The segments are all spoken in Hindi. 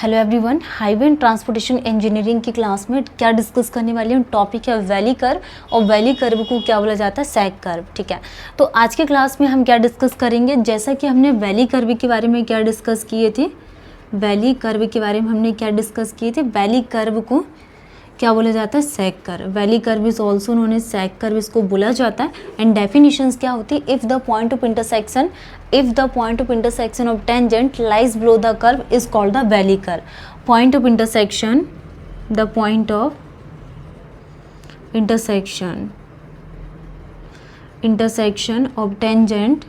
Hello everyone, highway and transportation engineering की क्लास में क्या डिस्कस करने वाली हूँ, टॉपिक है वैली कर्व। और वैली कर्व को क्या बोला जाता है, सैग कर्व। ठीक है, तो आज के क्लास में हम क्या डिस्कस करेंगे, जैसा कि हमने वैली कर्व के बारे में क्या डिस्कस किए थे, वैली कर्व के बारे में हमने क्या डिस्कस किए थे, वैली कर्व को क्या बोला जाता है, sag curve. Valley curve is also known as sag curve, इसको बोला जाता है। एंड डेफिनेशंस क्या होती है, if the point of intersection of tangent lies below the curve is called the valley curve. Point of intersection, the point of intersection of tangent,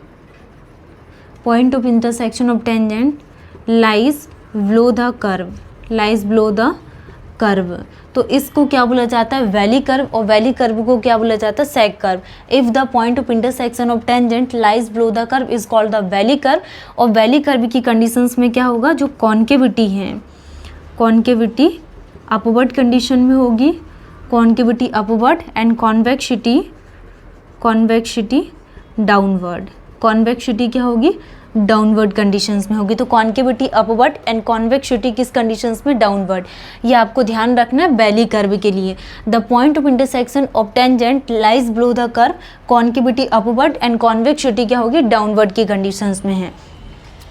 point of intersection of tangent lies below the curve, तो इसको क्या बोला जाता है, वैली कर्व। और वैली कर्व को क्या बोला जाता है, sag curve. If the point of intersection of tangent lies below the curve is called the valley curve. और वैली कर्व की कंडीशंस में क्या होगा, जो कॉन्केविटी है, कॉन्केविटी अपवर्ड कंडीशन में होगी, concavity upward, and convexity downward. Convexity क्या होगी, डाउनवर्ड कंडीशंस में होगी। तो कॉन्केविटी अपवर्ड एंड कॉन्वेक्सिटी किस कंडीशंस में, डाउनवर्ड। ये आपको ध्यान रखना है वैली कर्व के लिए। The point of intersection of tangent lies below the curve, concavity upward and convexity क्या होगी, डाउनवर्ड की कंडीशंस में है।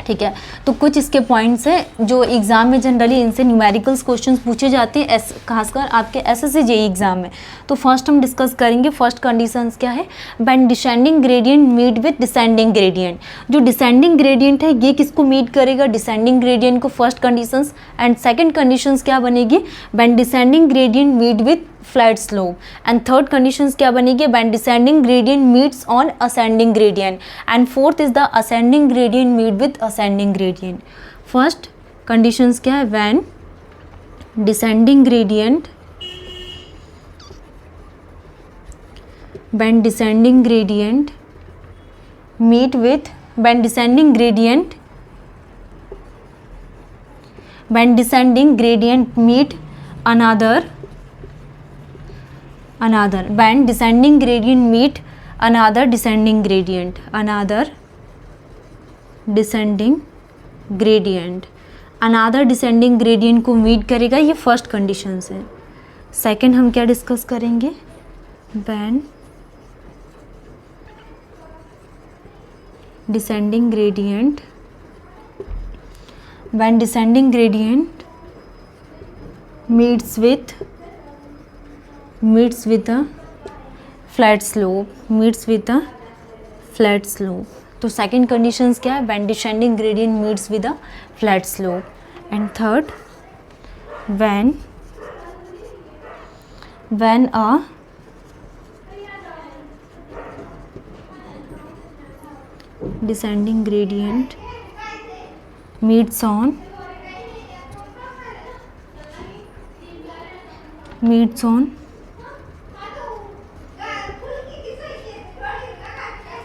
ठीक है, तो कुछ इसके पॉइंट्स हैं जो एग्जाम में जनरली इनसे न्यूमेरिकल्स क्वेश्चंस पूछे जाते हैं, खासकर आपके एसएससी जेईई एग्जाम में। तो फर्स्ट हम डिस्कस करेंगे, फर्स्ट कंडीशंस क्या है, when descending gradient meet with descending gradient. जो डिसेंडिंग ग्रेडियंट है ये किसको मीट करेगा, डिसेंडिंग ग्रेडियंट को, first conditions. And second conditions क्या बनेगी, when descending gradient meet with flat slope. And third conditions क्या बनेगी, when descending gradient meets on ascending gradient. And fourth is the ascending gradient meet with ascending gradient. First conditions क्या है, when descending gradient meet with when descending gradient meet another when descending gradient meet another descending gradient को मीट करेगा, ये फर्स्ट कंडीशंस है। सेकंड हम क्या डिस्कस करेंगे, when descending gradient meets with a flat slope, तो सेकंड कंडीशंस क्या है, when descending gradient meets with a flat slope. And third, when a descending gradient meets on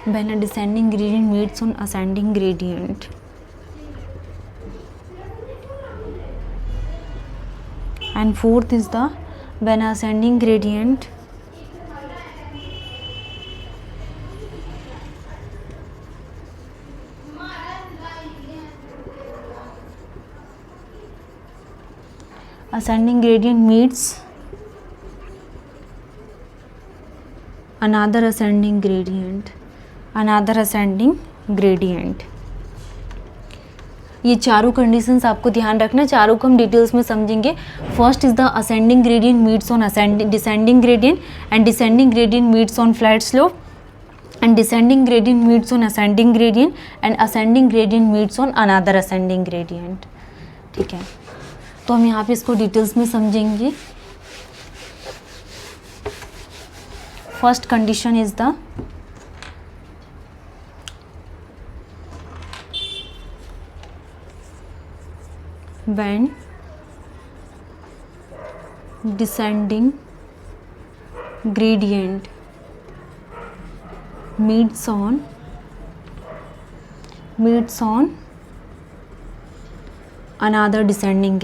when a descending gradient meets on ascending gradient. And fourth is the when ascending gradient meets another ascending gradient. ये चारों कंडीशंस आपको ध्यान रखना है, चारों को हम डिटेल्स में समझेंगे। First is the ascending gradient meets on descending gradient, and descending gradient meets on flat slope, and descending gradient meets on ascending gradient, and ascending gradient meets on another ascending gradient. ठीक है, तो हम यहाँ पे इसको डिटेल्स में समझेंगे। First condition is the when descending gradient meets on another descending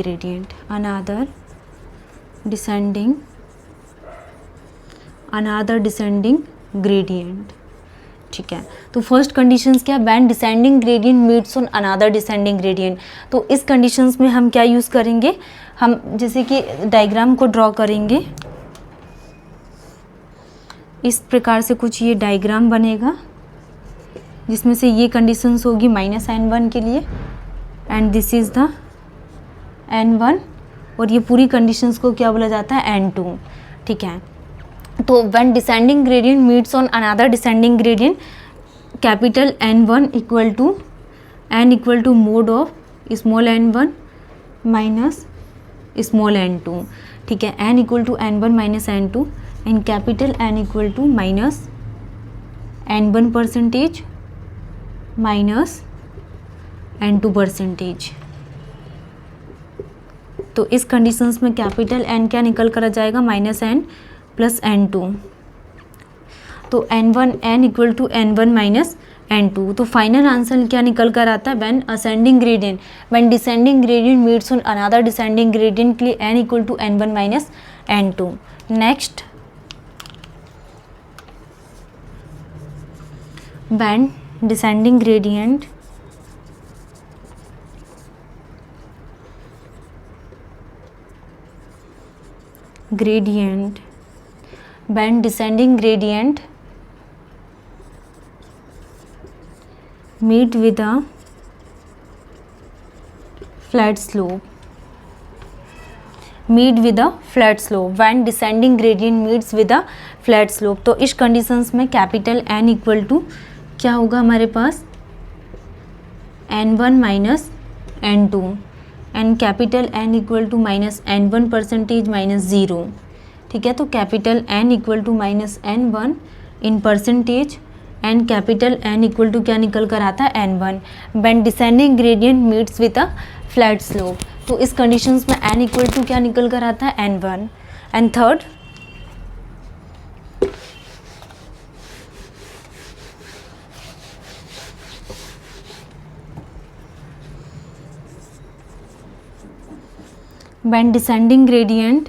gradient, ठीक है। तो फर्स्ट कंडीशंस क्या है, when descending gradient meets on another descending gradient. तो इस कंडीशंस में हम क्या यूज़ करेंगे, हम जैसे कि डायग्राम को ड्रॉ करेंगे, इस प्रकार से कुछ ये डायग्राम बनेगा जिसमें से ये कंडीशंस होगी -n1 के लिए and this is the n1 और ये पूरी कंडीशंस को क्या बोला जाता है, n2, ठीक है। तो when descending gradient meets on another descending gradient, capital n1 equal to mod of small n1 minus small n2, ठीक है। n equal to n1 minus n2 and capital N equal to minus n1 percentage minus n2 percentage. तो इस कंडीशंस में कैपिटल N क्या निकल कर आ जाएगा, -n प्लस n2। तो n equal to n1 minus n2। तो फाइनल आंसर क्या निकल कर आता है, when ascending gradient, when descending gradient meets on another descending gradient के लिए n equal to n1 minus n2। Next, when descending gradient when descending gradient meet with a flat slope, when descending gradient meets with a flat slope। तो इस कंडीशंस में कैपिटल N इक्वल टू क्या होगा हमारे पास, n1 minus n2 and capital N equal to minus n1 percentage minus 0, ठीक है। तो capital N equal to minus n1 in percentage and capital N equal to क्या निकल कर आता है, n1 when descending gradient meets with a flat slope. तो इस कंडीशंस में N इक्वल टू क्या निकल कर आता है, n1। And third, when descending gradient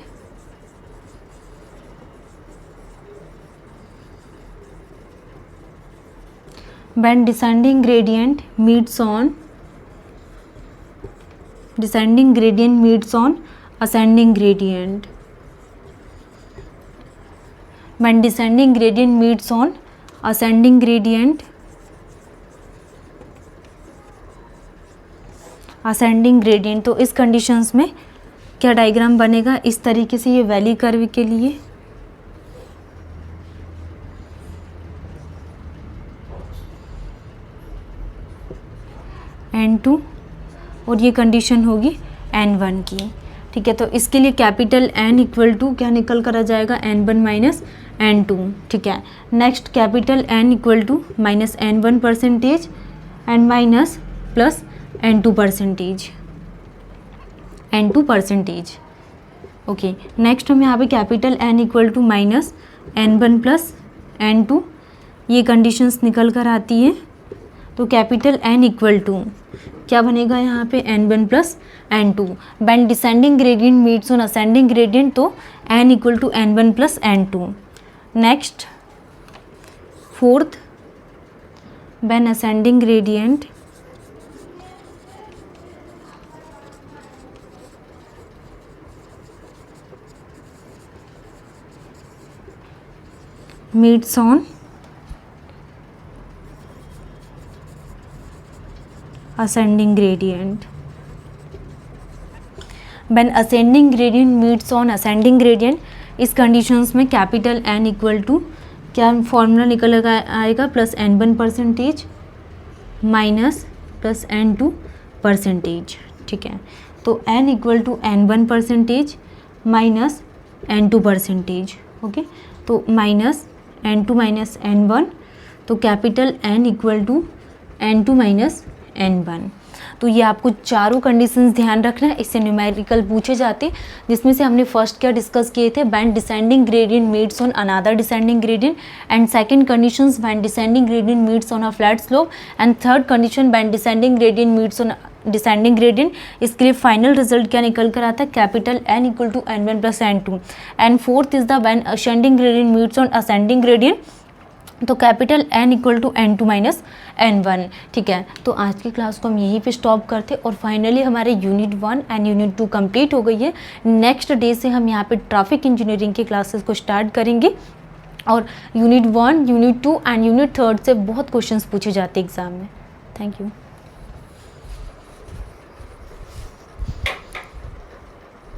meets on ascending gradient, when descending gradient meets on ascending gradient। तो इस कंडीशंस में क्या डायग्राम बनेगा, इस तरीके से, ये वैली कर्व के लिए n2 और ये कंडीशन होगी n1 की, ठीक है। तो इसके लिए कैपिटल N इक्वल टू क्या निकल कर आ जाएगा, n1 माइनस n2, ठीक है। Next, capital N equal to minus n1 percentage and minus plus n2 percentage, okay. Next हम यहाँ पे capital N equal to minus n1 plus n2, ये कंडीशंस निकल कर आती है। तो कैपिटल N इक्वल टू क्या बनेगा यहाँ पे, n1 plus n2 when descending gradient meets on ascending gradient, तो n equal to n1 plus n2। Next, fourth, when ascending gradient meets on ascending gradient, when ascending gradient meets on ascending gradient, इस कंडीशंस में कैपिटल N इक्वल टू क्या फॉर्मूला निकल आएगा, plus n1 percentage minus plus n2 percentage, ठीक है। तो n equal to n1 percentage minus n2 percentage, okay. तो माइनस n2 माइनस n1, तो capital N equal to n2 minus n1। तो ये आपको चारों कंडीशंस ध्यान रखना है, इससे न्यूमेरिकल पूछे जाते हैं, जिसमें से हमने फर्स्ट क्या डिस्कस किए थे, when descending gradient meets on another descending gradient, and second conditions when descending gradient meets on a flat slope, and third condition when descending gradient meets on descending gradient. इसके लिए फाइनल रिजल्ट क्या निकल कर आता है, capital N equal to n1 plus n2। And fourth is the when ascending gradient meets on ascending gradient, तो capital N equal to N2 minus N1। ठीक है, तो आज की क्लास को हम यहीं पे स्टॉप करते और फाइनली हमारे यूनिट 1 एंड यूनिट 2 कंप्लीट हो गई है। नेक्स्ट डे से हम यहाँ पे ट्रैफिक इंजीनियरिंग के क्लासेस को स्टार्ट करेंगे और यूनिट 1, यूनिट 2 एंड यूनिट 3 से बहुत क्वेश्चंस पूछे जाते हैं एग्जाम में। Thank you.